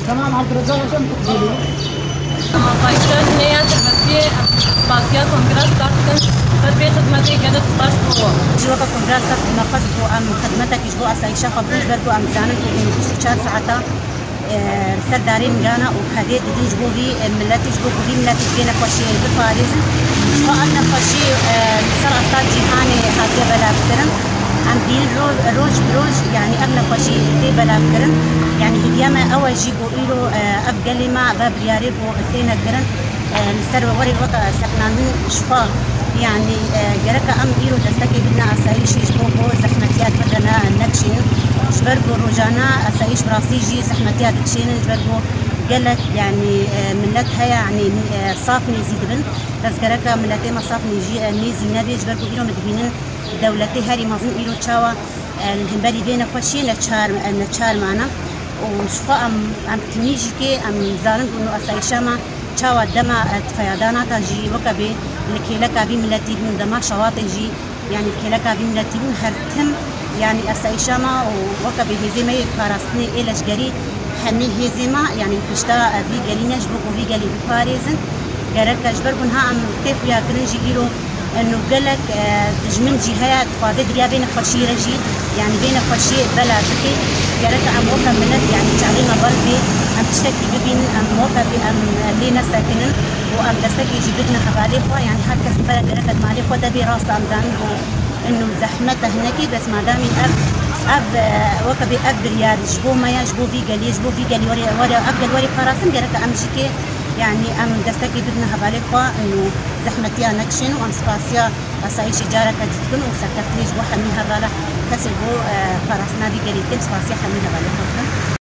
تمام عبد الرزاق كم تقبلي؟ فايشان هي تربية سباسيا كونغرس تاعتن تربية خدمتي كانت سباس بو جوكا كونغرس نقص بو أم خدمتك جبو أسايشة خبروش برضو أم زانن إنه بس 4 ساعات سردارين جانا وخديت دي جبو في ملتي جبو في ملتي جينا خوشي بفارس وأنا خوشي صار أستاذ جيهاني هاتي بلا بكرن عم دين روج بروج يعني أغلى خوشي دي بلا بكرن يعني هديما أول جيبو إلو أبقى ما باب رياري بو غتينا كرن نستر وري الوقت سكنانو شفا يعني جركا أم إيرو دستكي بدنا أسايش جبوكو زحمتيات بدنا نكشين جبربو روجانا أسايش براسيجي زحمتيات كشين جبربو قالك يعني ملتها يعني صاف نزيد بن بس جركا ملتي ما صاف نجي نيزي نبي جبربو إيرو مدبينن دولتي هاري مظن إيرو تشاوا الهمبري بينا خوشين نتشار معنا وشفا أم تنيجي كي أم زارن إنه أسايشما تشاوا دما فيضانات جي وكبي لكيلكا بي ملتي من دما شواطئ جي يعني كيلكا بي ملتي من هرتم يعني أسايشما وكبي هزيمة كاراستني إلش جري حمي هزيمة يعني كشتا بي جلينا جبوكو بي جلي بفارزن جرك جبربنها أم كيف يا كرنجي إيرو إنه قالك تجمن جهات تفاضل دريا بين خوشي رجي يعني بين خوشي بلا بكي جرك أم وكا ملت يعني تعلينا بربي أم تشتكي ببين أم وكا أم لينا ساكنين وأم دستكي جبتنا حباليخوا يعني حتى سبلا جرك ماليخوا ده براس أم زانبو إنه زحمته هناكي بس ما دامي أب وكا أب ريال جبو مايا جبو في قلي جبو في قلي ورا أبقى وري فراسم جرك أم شكي يعني أم دستكي بدنا حباليخوا إنه زحمتيا نكشن وأم سباسيا أسايش جارك تتكن وسكتني جبو حميها بالا كسبو فراسنا بقلي كل سباسيا حميها بالا